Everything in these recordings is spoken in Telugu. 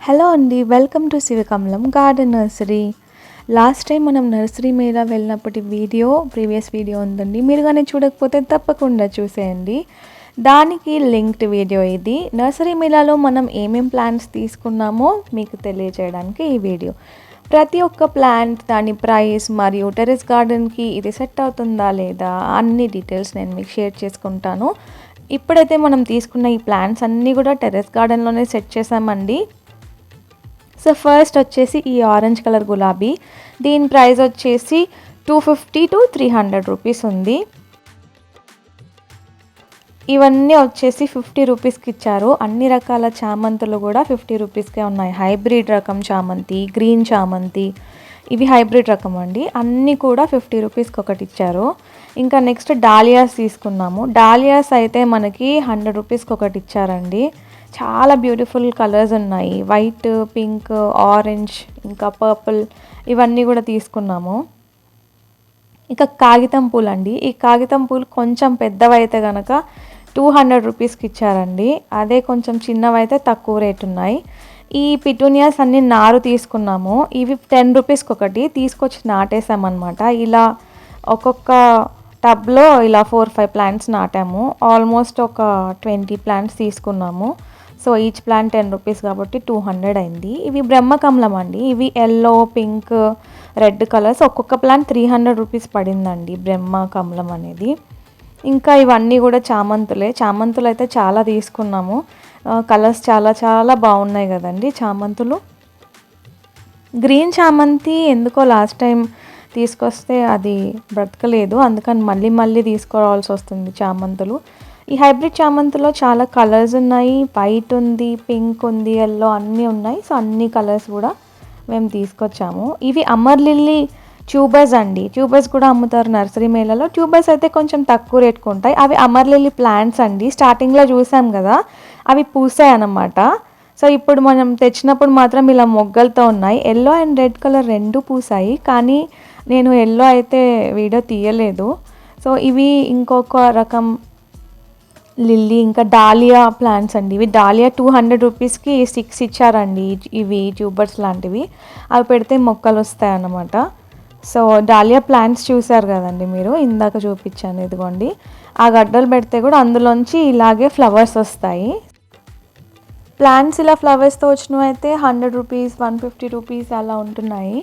హలో అండి, welcome to Shivakamalam garden nursery. Last time మనం నర్సరీ మేళా వెళ్ళినప్పటి ప్రీవియస్ వీడియో ఉందండి. మీరు కానీ చూడకపోతే తప్పకుండా చూసేయండి. దానికి లింక్డ్ వీడియో ఇది. నర్సరీ మేళాలో మనం ఏమేం ప్లాంట్స్ తీసుకున్నామో మీకు తెలియజేయడానికి ఈ వీడియో. ప్రతి ఒక్క ప్లాంట్, దాని ప్రైస్ మరియు టెర్రస్ గార్డెన్కి ఇది సెట్ అవుతుందా లేదా అన్ని డీటెయిల్స్ నేను మీకు షేర్ చేసుకుంటాను. ఇప్పుడైతే మనం తీసుకున్న ఈ ప్లాంట్స్ అన్నీ కూడా టెర్రస్ గార్డెన్లోనే సెట్ చేసామండి. సో ఫస్ట్ వచ్చేసి ఈ ఆరెంజ్ కలర్ గులాబీ, దీని ప్రైస్ వచ్చేసి 250 to 300 రూపీస్ ఉంది. ఇవన్నీ వచ్చేసి 50 రూపీస్కి ఇచ్చారు. అన్ని రకాల చామంతులు కూడా 50 రూపీస్కే ఉన్నాయి. హైబ్రిడ్ రకం చామంతి, గ్రీన్ చామంతి, ఇవి హైబ్రిడ్ రకం అండి. అన్నీ కూడా 50 రూపీస్కి ఒకటి ఇచ్చారు. ఇంకా నెక్స్ట్ డాలియాస్ తీసుకున్నాము. డాలియాస్ అయితే మనకి 100 రూపీస్కి ఒకటి ఇచ్చారండి. చాలా బ్యూటిఫుల్ కలర్స్ ఉన్నాయి, వైట్, పింక్, ఆరెంజ్, ఇంకా పర్పుల్, ఇవన్నీ కూడా తీసుకున్నాము. ఇక కాగితం పూలు అండి. ఈ కాగితం పూలు కొంచెం పెద్దవైతే కనుక 200 రూపీస్కి ఇచ్చారండి. అదే కొంచెం చిన్నవైతే తక్కువ రేట్ ఉన్నాయి. ఈ పిటూనియాస్ అన్ని నారు తీసుకున్నాము. ఇవి 10 రూపీస్కి ఒకటి తీసుకొచ్చి నాటేసామన్నమాట. ఇలా ఒక్కొక్క టబ్లో ఇలా 4-5 ప్లాంట్స్ నాటాము. ఆల్మోస్ట్ ఒక 20 ప్లాంట్స్ తీసుకున్నాము. సో ఈచ్ ప్లాంట్ 10 రూపీస్ కాబట్టి 200 అయింది. ఇవి బ్రహ్మకమలం అండి. ఇవి ఎల్లో, పింక్, రెడ్ కలర్స్. ఒక్కొక్క ప్లాంట్ 300 రూపీస్ పడిందండి బ్రహ్మకమలం అనేది. ఇంకా ఇవన్నీ కూడా చామంతులే. చామంతులు అయితే చాలా తీసుకున్నాము. కలర్స్ చాలా చాలా బాగున్నాయి కదండి చామంతులు. గ్రీన్ చామంతి ఎందుకో లాస్ట్ టైం తీసుకొస్తే అది బ్రతకలేదు, అందుకని మళ్ళీ మళ్ళీ తీసుకోవాల్సి వస్తుంది చామంతులు. ఈ హైబ్రిడ్ చామంతిలో చాలా కలర్స్ ఉన్నాయి. వైట్ ఉంది, పింక్ ఉంది, ఎల్లో అన్నీ ఉన్నాయి. సో అన్ని కలర్స్ కూడా మేము తీసుకొచ్చాము. ఇవి అమర్ లిల్లీ ట్యూబర్స్ అండి. ట్యూబర్స్ కూడా అమ్ముతారు నర్సరీ మేళలో. ట్యూబర్స్ అయితే కొంచెం తక్కువ రేట్కి ఉంటాయి. అవి అమర్ లిల్లీ ప్లాంట్స్ అండి. స్టార్టింగ్లో చూసాం కదా, అవి పూసాయి అన్నమాట. సో ఇప్పుడు మనం తెచ్చినప్పుడు మాత్రం ఇలా మొగ్గలతో ఉన్నాయి. ఎల్లో అండ్ రెడ్ కలర్ రెండు పూసాయి, కానీ నేను ఎల్లో అయితే వీడియో తీయలేదు. సో ఇవి ఇంకొక రకం లిల్లీ. ఇంకా డాలియా ప్లాంట్స్ అండి. ఇవి డాలియా 200 రూపీస్కి 6 ఇచ్చారండి. ఇవి ట్యూబర్స్ లాంటివి, అవి పెడితే మొక్కలు వస్తాయి అన్నమాట. సో డాలియా ప్లాంట్స్ చూసారు కదండి మీరు, ఇందాక చూపించాను. ఇదిగోండి, ఆ గడ్డలు పెడితే కూడా అందులోంచి ఇలాగే ఫ్లవర్స్ వస్తాయి. ప్లాంట్స్ ఇలా ఫ్లవర్స్తో వచ్చినవి అయితే 100 రూపీస్, 150 రూపీస్ అలా ఉంటున్నాయి.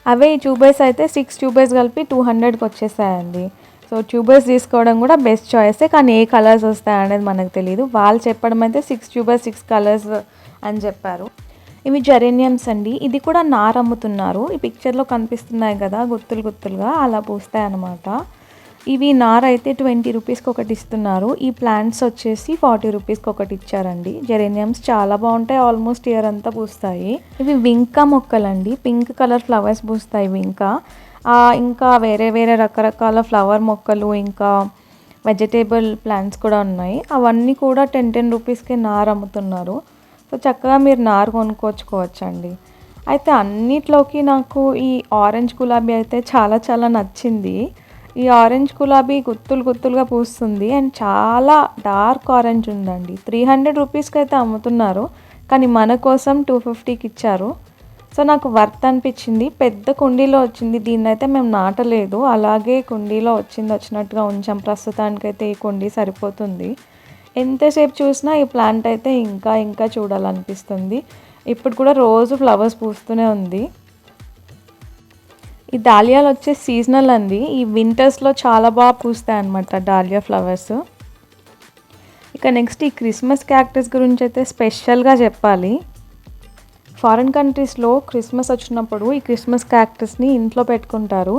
అవే ఈ ట్యూబర్స్ అయితే 6 ట్యూబర్స్ కలిపి 200కి వచ్చేసాయండి. సో ట్యూబర్స్ తీసుకోవడం కూడా బెస్ట్ చాయిసే, కానీ ఏ కలర్స్ వస్తాయి అనేది మనకు తెలియదు. వాళ్ళు చెప్పడం అయితే 6 ట్యూబర్స్ 6 కలర్స్ అని చెప్పారు. ఇవి జెరేనియమ్స్ అండి. ఇది కూడా నార అమ్ముతున్నారు. ఈ పిక్చర్లో కనిపిస్తున్నాయి కదా, గుత్తులు గుత్తులుగా అలా పూస్తాయి అన్నమాట. ఇవి నార అయితే 20 రూపీస్కి ఒకటి ఇస్తున్నారు. ఈ ప్లాంట్స్ వచ్చేసి 40 రూపీస్కి ఒకటి ఇచ్చారండి. జెరేనియమ్స్ చాలా బాగుంటాయి, ఆల్మోస్ట్ ఇయర్ అంతా పూస్తాయి. ఇవి వింకా మొక్కలండి. పింక్ కలర్ ఫ్లవర్స్ పూస్తాయి వింకా. ఇంకా వేరే వేరే రకరకాల ఫ్లవర్ మొక్కలు, ఇంకా వెజిటేబుల్ ప్లాంట్స్ కూడా ఉన్నాయి. అవన్నీ కూడా 10 రూపీస్కి నారు అమ్ముతున్నారు. సో చక్కగా మీరు నారు కొనుక్కొచ్చుకోవచ్చండి. అయితే అన్నిట్లోకి నాకు ఈ ఆరెంజ్ గులాబీ అయితే చాలా చాలా నచ్చింది. ఈ ఆరెంజ్ గులాబీ గుత్తులు గుత్తులుగా పూస్తుంది అండ్ చాలా డార్క్ ఆరెంజ్ ఉందండి. 300 రూపీస్కి అయితే అమ్ముతున్నారు, కానీ మన కోసం 250కి ఇచ్చారు. సో నాకు వర్త్ అనిపించింది. పెద్ద కుండీలో వచ్చింది. దీన్ని అయితే మేము నాటలేదు, అలాగే కుండీలో వచ్చినట్టుగా ఉంచాం. ప్రస్తుతానికైతే ఈ కుండీ సరిపోతుంది. ఎంతసేపు చూసినా ఈ ప్లాంట్ అయితే ఇంకా ఇంకా చూడాలనిపిస్తుంది. ఇప్పుడు కూడా రోజు ఫ్లవర్స్ పూస్తూనే ఉంది. ఈ డాలియాలు వచ్చేసి సీజనల్ అండి. ఈ వింటర్స్లో చాలా బాగా పూస్తాయి అన్నమాట డాలియా ఫ్లవర్స్. ఇక నెక్స్ట్ ఈ క్రిస్మస్ క్యాక్టస్ గురించి అయితే స్పెషల్గా చెప్పాలి. ఫారిన్ కంట్రీస్లో క్రిస్మస్ వచ్చినప్పుడు ఈ క్రిస్మస్ క్యాక్టస్ని ఇంట్లో పెట్టుకుంటారు.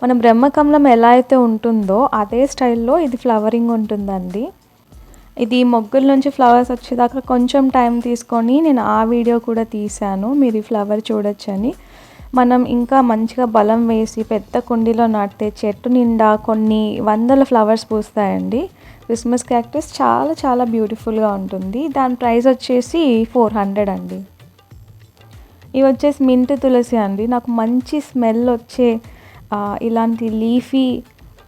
మన బ్రహ్మకమలం ఎలా అయితే ఉంటుందో అదే స్టైల్లో ఇది ఫ్లవరింగ్ ఉంటుందండి. ఇది మొగ్గల నుంచి ఫ్లవర్స్ వచ్చేదాకా కొంచెం టైం తీసుకొని నేను ఆ వీడియో కూడా తీశాను, మీరు ఈ ఫ్లవర్ చూడొచ్చని. మనం ఇంకా మంచిగా బలం వేసి పెద్ద కుండీలో నాటితే చెట్టు నిండా కొన్ని వందల ఫ్లవర్స్ పూస్తాయండి. క్రిస్మస్ క్యాక్టస్ చాలా చాలా బ్యూటిఫుల్గా ఉంటుంది. దాని ప్రైస్ వచ్చేసి 400 అండి. ఇవి వచ్చేసి మింట్ తులసి అండి. నాకు మంచి స్మెల్ వచ్చే ఇలాంటి leafy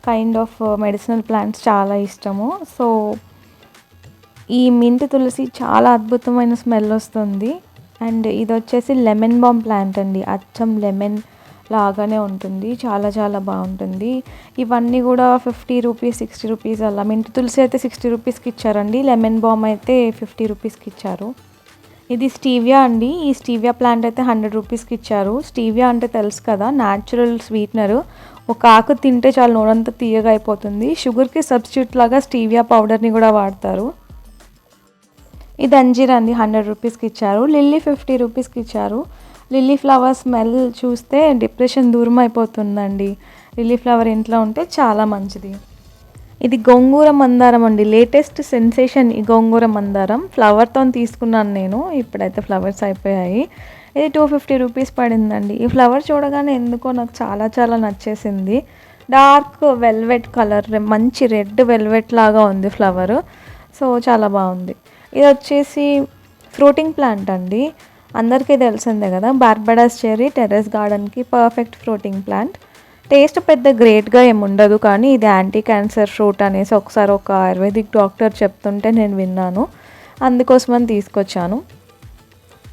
kind of medicinal plants చాలా ఇష్టము. సో ఈ మింట్ తులసి చాలా అద్భుతమైన స్మెల్ వస్తుంది. అండ్ ఇది వచ్చేసి లెమన్ బామ్ ప్లాంట్ అండి, అచ్చం లెమన్ లాగానే ఉంటుంది, చాలా చాలా బాగుంటుంది. ఇవన్నీ కూడా 50 రూపీస్ 60 రూపీస్ అలా. మింట్ తులసి అయితే 60 రూపీస్కి ఇచ్చారండి, లెమన్ బామ్ అయితే 50 రూపీస్కి ఇచ్చారు. ఇది స్టీవియా అండి, ఈ స్టీవియా ప్లాంట్ అయితే 100 రూపీస్కి ఇచ్చారు. స్టీవియా అంటే తెలుసు కదా, న్యాచురల్ స్వీట్నర్. ఒక ఆకు తింటే చాలా నోరంతా తీయగా అయిపోతుంది. షుగర్కి సబ్స్టిట్యూట్ లాగా స్టీవియా పౌడర్ని కూడా వాడతారు. ఇది అంజీర్ అండి, 100 రూపీస్కి ఇచ్చారు. లిల్లీ 50 రూపీస్కి ఇచ్చారు. లిల్లీ ఫ్లవర్ స్మెల్ చూస్తే డిప్రెషన్ దూరం అయిపోతుందండి. లిల్లీ ఫ్లవర్ ఇంట్లో ఉంటే చాలా మంచిది. ఇది గోంగూర మందారం అండి, లేటెస్ట్ సెన్సేషన్ ఈ గోంగూర మందారం. ఫ్లవర్తో తీసుకున్నాను నేను, ఇప్పుడైతే ఫ్లవర్స్ అయిపోయాయి. ఇది 250 రూపీస్ పడిందండి. ఈ ఫ్లవర్ చూడగానే ఎందుకో నాకు చాలా చాలా నచ్చేసింది. డార్క్ వెల్వెట్ కలర్, మంచి రెడ్ వెల్వెట్ లాగా ఉంది ఫ్లవర్. సో చాలా బాగుంది. ఇది వచ్చేసి ఫ్రూటింగ్ ప్లాంట్ అండి, అందరికీ తెలిసిందే కదా, బార్బడాస్ చెర్రీ టెర్రస్ గార్డెన్కి పర్ఫెక్ట్ ఫ్రూటింగ్ ప్లాంట్. టేస్ట్ పెద్ద గ్రేట్గా ఏముండదు, కానీ ఇది యాంటీ క్యాన్సర్ ఫ్రూట్ అనేసి ఒకసారి ఒక ఆయుర్వేదిక్ డాక్టర్ చెప్తుంటే నేను విన్నాను, అందుకోసమని తీసుకొచ్చాను.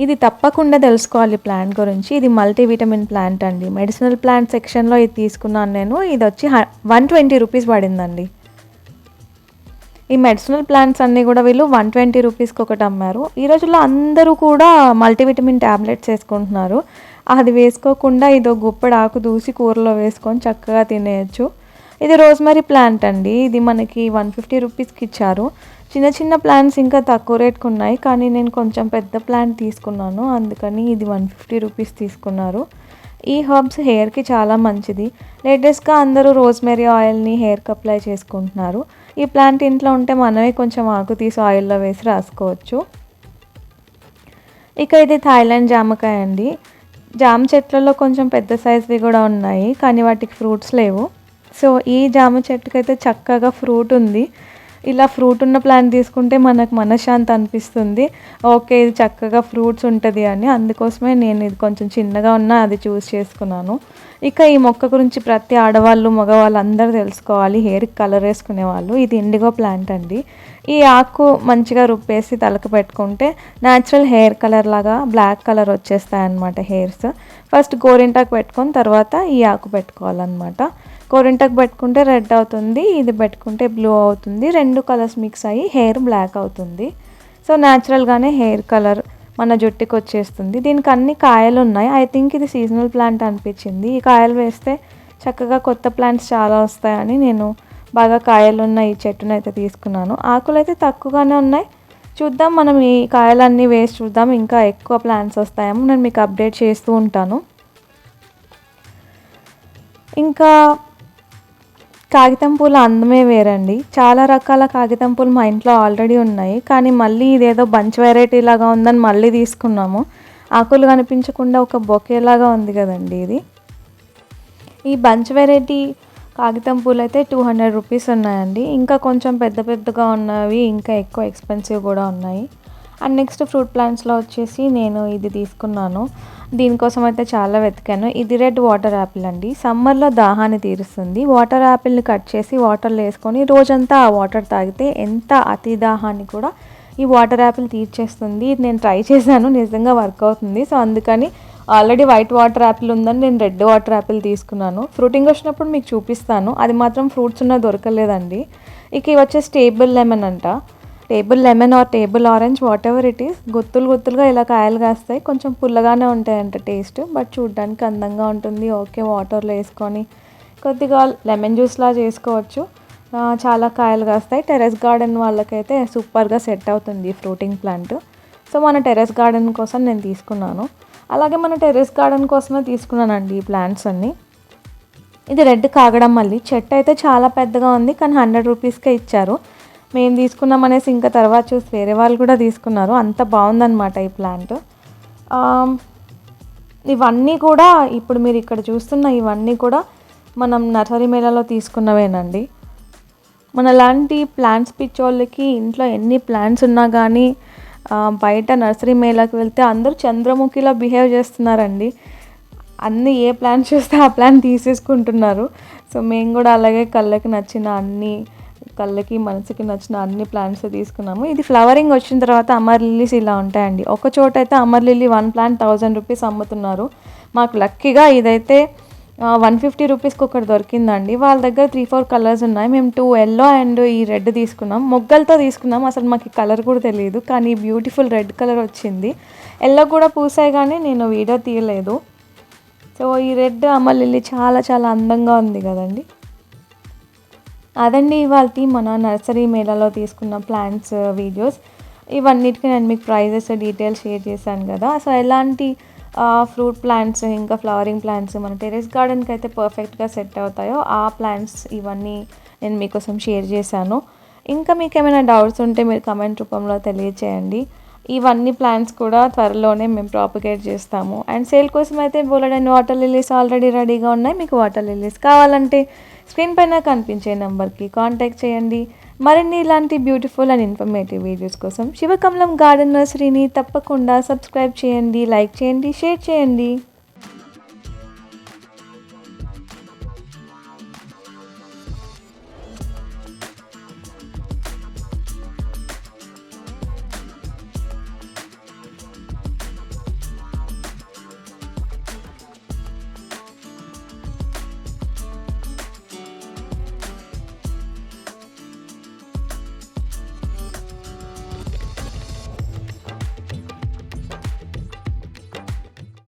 ఇది తప్పకుండా తెలుసుకోవాలి ప్లాంట్ గురించి. ఇది మల్టీవిటమిన్ ప్లాంట్ అండి, మెడిసినల్ ప్లాంట్ సెక్షన్లో ఇది తీసుకున్నాను నేను. ఇది వచ్చి 120 రూపీస్ పడిందండి. ఈ మెడిసినల్ ప్లాంట్స్ అన్నీ కూడా వీళ్ళు 120 రూపీస్కి ఒకటి అమ్మారు. ఈ రోజుల్లో అందరూ కూడా మల్టీవిటమిన్ ట్యాబ్లెట్స్ వేసుకుంటున్నారు. అది వేసుకోకుండా ఇదో గుప్పెడు ఆకు దూసి కూరలో వేసుకొని చక్కగా తినేయచ్చు. ఇది రోజ్మరీ ప్లాంట్ అండి, ఇది మనకి 150 రూపీస్కి ఇచ్చారు. చిన్న చిన్న ప్లాంట్స్ ఇంకా తక్కువ రేట్కి ఉన్నాయి, కానీ నేను కొంచెం పెద్ద ప్లాంట్ తీసుకున్నాను, అందుకని ఇది 150 రూపీస్ తీసుకున్నారు. ఈ హర్బ్స్ హెయిర్కి చాలా మంచిది. లేటెస్ట్గా అందరూ రోజ్మెరీ ఆయిల్ని హెయిర్కి అప్లై చేసుకుంటున్నారు. ఈ ప్లాంట్ ఇంట్లో ఉంటే మనమే కొంచెం ఆకు తీసి ఆయిల్లో వేసి రాసుకోవచ్చు. ఇక ఇది థాయిలాండ్ జామకాయ అండి. జామ చెట్లలో కొంచెం పెద్ద సైజువి కూడా ఉన్నాయి, కానీ వాటికి ఫ్రూట్స్ లేవు. సో ఈ జామ చెట్టుకైతే చక్కగా ఫ్రూట్ ఉంది. ఇలా ఫ్రూట్ ఉన్న ప్లాంట్ తీసుకుంటే మనకు మనశ్శాంతి అనిపిస్తుంది. ఓకే, ఇది చక్కగా ఫ్రూట్స్ ఉంటుంది అని. అందుకోసమే నేను ఇది కొంచెం చిన్నగా ఉన్నా అది చూస్ చేసుకున్నాను. ఇక ఈ మొక్క గురించి ప్రతి ఆడవాళ్ళు మగవాళ్ళు అందరూ తెలుసుకోవాలి, హెయిర్కి కలర్ వేసుకునే వాళ్ళు. ఇది ఇండిగో ప్లాంట్ అండి. ఈ ఆకు మంచిగా రుప్పేసి తలకు పెట్టుకుంటే న్యాచురల్ హెయిర్ కలర్ లాగా బ్లాక్ కలర్ వచ్చేస్తాయి అన్నమాట హెయిర్స్. ఫస్ట్ గోరింటాకు పెట్టుకొని తర్వాత ఈ ఆకు పెట్టుకోవాలన్నమాట. గోరింటాకు పెట్టుకుంటే రెడ్ అవుతుంది, ఇది పెట్టుకుంటే బ్లూ అవుతుంది. రెండు కలర్స్ మిక్స్ అయ్యి హెయిర్ బ్లాక్ అవుతుంది. సో న్యాచురల్గానే హెయిర్ కలర్ మన జుట్టుకి వచ్చేస్తుంది. దీనికి అన్ని కాయలు ఉన్నాయి. ఐ థింక్ ఇది సీజనల్ ప్లాంట్ అనిపించింది. ఈ కాయలు వేస్తే చక్కగా కొత్త ప్లాంట్స్ చాలా వస్తాయని నేను బాగా కాయలున్న ఈ చెట్టును అయితే తీసుకున్నాను. ఆకులు అయితే తక్కువగానే ఉన్నాయి. చూద్దాం, మనం ఈ కాయలన్నీ వేసి చూద్దాం, ఇంకా ఎక్కువ ప్లాంట్స్ వస్తాయేమో. నేను మీకు అప్డేట్ చేస్తూ ఉంటాను. ఇంకా కాగితం పూల అందమే వేరండి. చాలా రకాల కాగితం పూలు మా ఇంట్లో ఆల్రెడీ ఉన్నాయి, కానీ మళ్ళీ ఇదేదో బంచ్ వెరైటీ లాగా ఉందని మళ్ళీ తీసుకున్నాము. ఆకులు కనిపించకుండా ఒక బొకే లాగా ఉంది కదండి ఇది. ఈ బంచ్ వెరైటీ కాగితం పూలు అయితే 200 రూపీస్ ఉన్నాయండి. ఇంకా కొంచెం పెద్ద పెద్దగా ఉన్నవి ఇంకా ఎక్కువ ఎక్స్పెన్సివ్ కూడా ఉన్నాయి. అండ్ నెక్స్ట్ ఫ్రూట్ ప్లాంట్స్లో వచ్చేసి నేను ఇది తీసుకున్నాను. దీనికోసం అయితే చాలా వెతికాను. ఇది రెడ్ వాటర్ యాపిల్ అండి. సమ్మర్లో దాహాన్ని తీరుస్తుంది. వాటర్ యాపిల్ని కట్ చేసి వాటర్లో వేసుకొని రోజంతా ఆ వాటర్ తాగితే ఎంత అతి దాహాన్ని కూడా ఈ వాటర్ యాపిల్ తీర్చేస్తుంది. ఇది నేను ట్రై చేశాను, నిజంగా వర్క్ అవుతుంది. సో అందుకని ఆల్రెడీ వైట్ వాటర్ యాపిల్ ఉందని నేను రెడ్ వాటర్ యాపిల్ తీసుకున్నాను. ఫ్రూటింగ్ వచ్చినప్పుడు మీకు చూపిస్తాను. అది మాత్రం ఫ్రూట్స్ ఉన్న దొరకలేదండి. ఇక ఇవి వచ్చేసి టేబుల్ లెమన్ అంట. Table lemon are table orange what ever it is, గుత్తులు గుత్తులుగా ఇలా కాయలు కాస్తాయి. కొంచెం పుల్లగానే ఉంటాయంట టేస్ట్, బట్ చూడడానికి అందంగా ఉంటుంది. ఓకే, వాటర్లో వేసుకొని కొద్దిగా లెమన్ జ్యూస్లా చేసుకోవచ్చు. చాలా కాయలు కాస్తాయి. టెర్రస్ గార్డెన్ వాళ్ళకైతే సూపర్గా సెట్ అవుతుంది ఈ ఫ్రూటింగ్ ప్లాంట్. సో మన టెర్రస్ గార్డెన్ కోసం నేను తీసుకున్నాను. అలాగే మన టెర్రస్ గార్డెన్ కోసమే తీసుకున్నానండి ఈ ప్లాంట్స్ అన్నీ. ఇది రెడ్ కాగడం మళ్ళీ. చెట్టు అయితే చాలా పెద్దగా ఉంది, కానీ 100 రూపీస్కే ఇచ్చారు. మేము తీసుకున్నామనేసి ఇంకా తర్వాత చూసి వేరే వాళ్ళు కూడా తీసుకున్నారు. అంత బాగుందన్నమాట ఈ ప్లాంట్. ఇవన్నీ కూడా ఇప్పుడు మీరు ఇక్కడ చూస్తున్న ఇవన్నీ కూడా మనం నర్సరీ మేళాలో తీసుకున్నవేనండి. మన లాంటి ప్లాంట్స్ పిచ్చోళ్ళకి ఇంట్లో ఎన్ని ప్లాంట్స్ ఉన్నా కానీ బయట నర్సరీ మేళాకి వెళ్తే అందరూ చంద్రముఖిలా బిహేవ్ చేస్తున్నారండి. అన్నీ ఏ ప్లాంట్ చూస్తే ఆ ప్లాంట్ తీసేసుకుంటున్నారు. సో మేము కూడా అలాగే కళ్ళకి నచ్చిన అన్ని కళ్ళకి మనసుకి నచ్చిన అన్ని ప్లాంట్స్ తీసుకున్నాము. ఇది ఫ్లవరింగ్ వచ్చిన తర్వాత అమర్ లిల్లీస్ ఇలా ఉంటాయండి. ఒక చోట అయితే అమర్ లిల్లీ 1 ప్లాంట్ 1000 రూపీస్ అమ్ముతున్నారు. మాకు లక్కీగా ఇదైతే 150 రూపీస్కి ఒకటి దొరికిందండి. వాళ్ళ దగ్గర 3-4 కలర్స్ ఉన్నాయి. మేము 2 ఎల్లో అండ్ ఈ రెడ్ తీసుకున్నాం. మొగ్గలతో తీసుకున్నాం. అసలు మాకు ఈ కలర్ కూడా తెలియదు, కానీ బ్యూటిఫుల్ రెడ్ కలర్ వచ్చింది. ఎల్లో కూడా పూసాయి, కానీ నేను వీడియో తీయలేదు. సో ఈ రెడ్ అమర్ లిల్లీ చాలా చాలా అందంగా ఉంది కదండి. అదండి ఇవాళ మన నర్సరీ మేళాలో తీసుకున్న ప్లాంట్స్ వీడియోస్. ఇవన్నిటికీ నేను మీకు ప్రైజెస్ డీటెయిల్స్ షేర్ చేశాను కదా. సో ఎలాంటి ఫ్రూట్ ప్లాంట్స్ ఇంకా ఫ్లవరింగ్ ప్లాంట్స్ మన టెరెస్ గార్డెన్కి అయితే పర్ఫెక్ట్గా సెట్ అవుతాయో ఆ ప్లాంట్స్ ఇవన్నీ నేను మీకోసం షేర్ చేశాను. ఇంకా మీకు ఏమైనా డౌట్స్ ఉంటే మీరు కమెంట్ రూపంలో తెలియచేయండి. ఇవన్నీ ప్లాంట్స్ కూడా త్వరలోనే మేము ప్రాపగేట్ చేస్తాము. అండ్ సేల్ కోసం అయితే బోలెడన్ని వాటర్ లిల్లీస్ ఆల్రెడీ రెడీగా ఉన్నాయి. మీకు వాటర్ లిల్లీస్ కావాలంటే స్క్రీన్ పైన కనిపించే నెంబర్కి కాంటాక్ట్ చేయండి. మరిన్ని ఇలాంటి బ్యూటిఫుల్ అండ్ ఇన్ఫర్మేటివ్ వీడియోస్ కోసం శివకమలం గార్డెన్ నర్సరీని తప్పకుండా సబ్స్క్రైబ్ చేయండి, లైక్ చేయండి, షేర్ చేయండి.